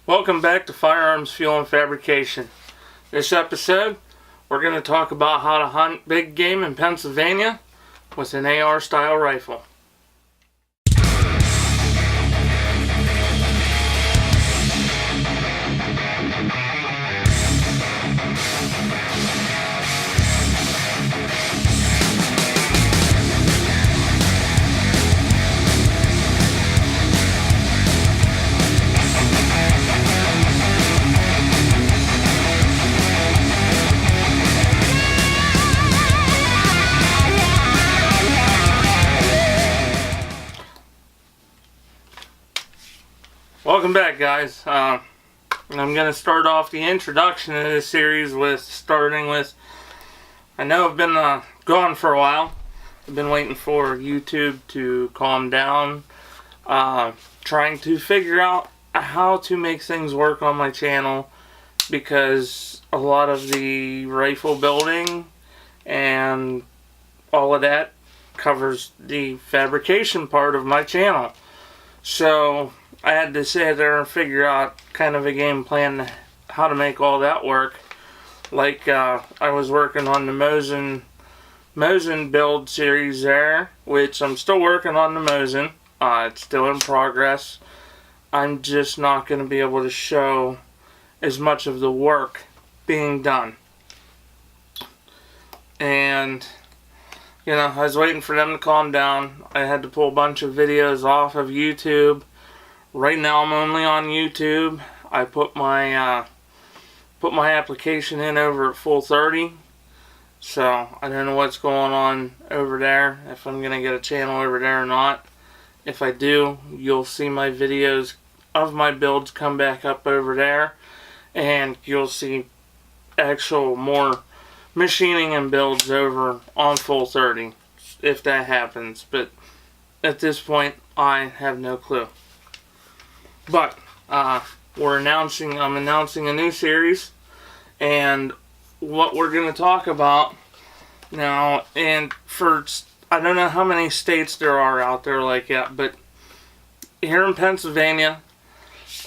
Welcome back to Firearms, Fuel, and Fabrication. This episode, we're going to talk about how to hunt big game in Pennsylvania with an AR-style rifle. Welcome back, guys. I'm going to start off the introduction of this series with starting with, I know I've been gone for a while. I've been waiting for YouTube to calm down, trying to figure out how to make things work on my channel, because a lot of the rifle building and all of that covers the fabrication part of my channel. So I had to sit there and figure out kind of a game plan how to make all that work. Like I was working on the Mosin build series there, which I'm still working on the Mosin. It's still in progress. I'm just not going to be able to show as much of the work being done. And you know, I was waiting for them to calm down. I had to pull a bunch of videos off of YouTube. Right now I'm only on YouTube. I put my application in over at full 30. So I don't know what's going on over there, if I'm going to get a channel over there or not. If I do, you'll see my videos of my builds come back up over there. And you'll see actual more machining and builds over on full 30, if that happens. But at this point, I have no clue. But I'm announcing a new series, and what we're going to talk about now, and for, I don't know how many states there are out there like that, but here in Pennsylvania,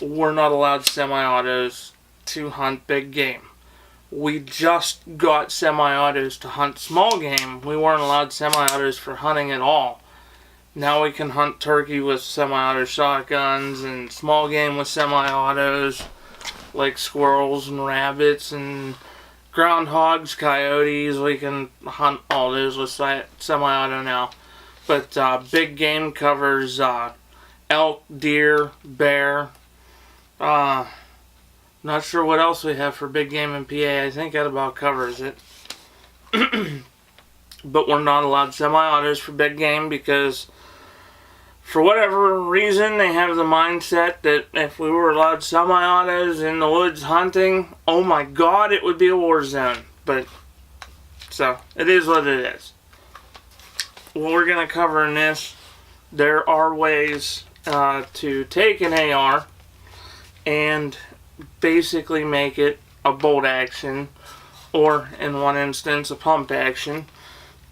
we're not allowed semi-autos to hunt big game. We just got semi-autos to hunt small game. We weren't allowed semi-autos for hunting at all. Now we can hunt turkey with semi-auto shotguns and small game with semi-autos like squirrels and rabbits and groundhogs, coyotes. We can hunt all those with semi-auto now. But big game covers elk, deer, bear. Not sure what else we have for big game in PA. I think that about covers it. But we're not allowed semi-autos for big game because for whatever reason, they have the mindset that if we were allowed semi-autos in the woods hunting, oh my god, it would be a war zone. But, so, it is what it is. What we're going to cover in this, there are ways to take an AR and basically make it a bolt action, or in one instance, a pump action,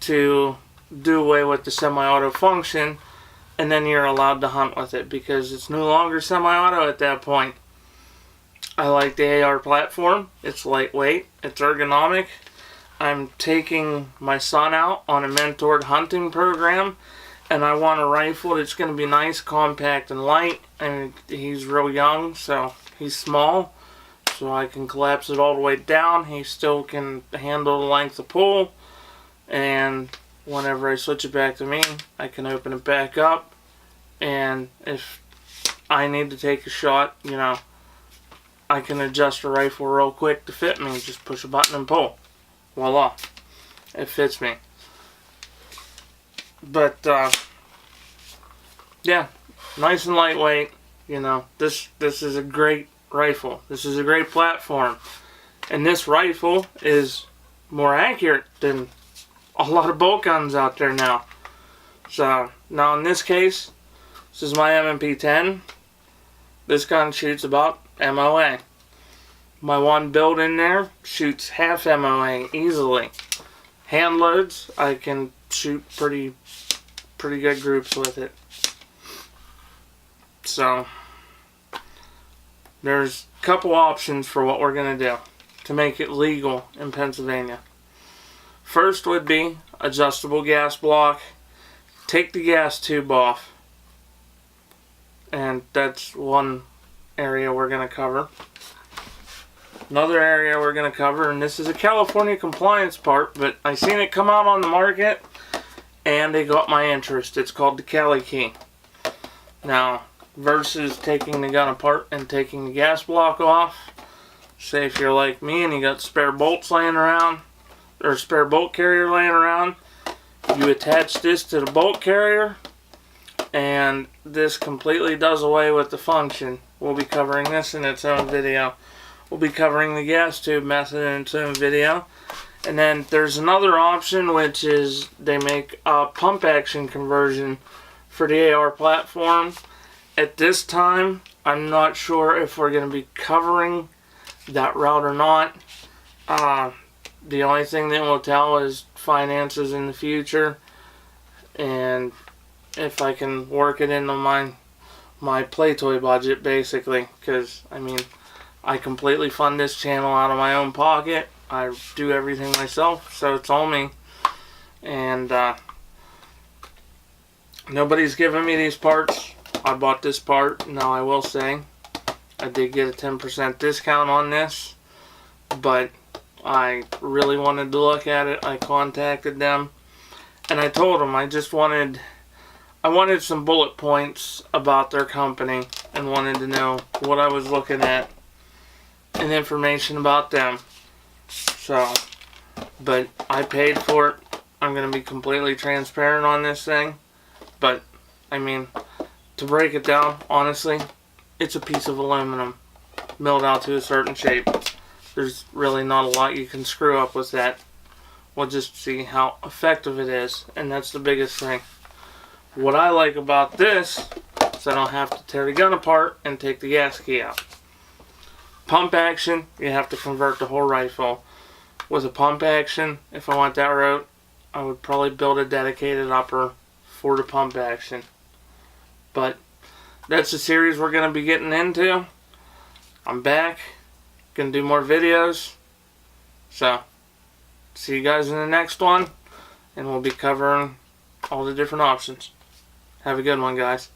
to do away with the semi-auto function. And then you're allowed to hunt with it because it's no longer semi-auto at that point. I like the AR platform. It's lightweight. It's ergonomic. I'm taking my son out on a mentored hunting program, and I want a rifle that's going to be nice, compact, and light. And he's real young, so he's small, so I can collapse it all the way down. He still can handle the length of pull, and whenever I switch it back to me, I can open it back up, and if I need to take a shot, you know, I can adjust the rifle real quick to fit me. Just push a button and pull. Voila. It fits me. But, yeah, nice and lightweight. You know, this is a great rifle. This is a great platform. And this rifle is more accurate than a lot of bolt guns out there now. So, now in this case, this is my M&P10. This gun shoots about MOA. My one build in there shoots half MOA easily. Hand loads, I can shoot pretty good groups with it. So, There's a couple options for what we're going to do to make it legal in Pennsylvania. First would be adjustable gas block. Take the gas tube off. And that's one area we're going to cover. Another area we're going to cover, and this is a California compliance part, but I seen it come out on the market and it got my interest. It's called the Cali key. Now, versus taking the gun apart and taking the gas block off, say if you're like me and you got spare bolts laying around, or spare bolt carrier laying around, you attach this to the bolt carrier and this completely does away with the function. We'll be covering this in its own video. We'll be covering the gas tube method in its own video. And then there's another option, which is they make a pump action conversion for the AR platform. At this time, I'm not sure if we're going to be covering that route or not. The only thing that we'll tell is finances in the future, and if I can work it into my play toy budget, basically, because I mean, I completely fund this channel out of my own pocket. I do everything myself, so it's all me. And nobody's giving me these parts. I bought this part. Now I will say I did get a 10% discount on this, but I really wanted to look at it. I contacted them and I told them I wanted some bullet points about their company and wanted to know what I was looking at and information about them. So, but I paid for it. I'm going to be completely transparent on this thing. But, I mean, to break it down, honestly, it's a piece of aluminum milled out to a certain shape. There's really not a lot you can screw up with that. We'll just see how effective it is, and that's the biggest thing. What I like about this is I don't have to tear the gun apart and take the gas key out. Pump action, you have to convert the whole rifle. With a pump action, if I went that route, I would probably build a dedicated upper for the pump action. But that's the series we're going to be getting into. I'm back. Going to do more videos. So, see you guys in the next one. And we'll be covering all the different options. Have a good one, guys.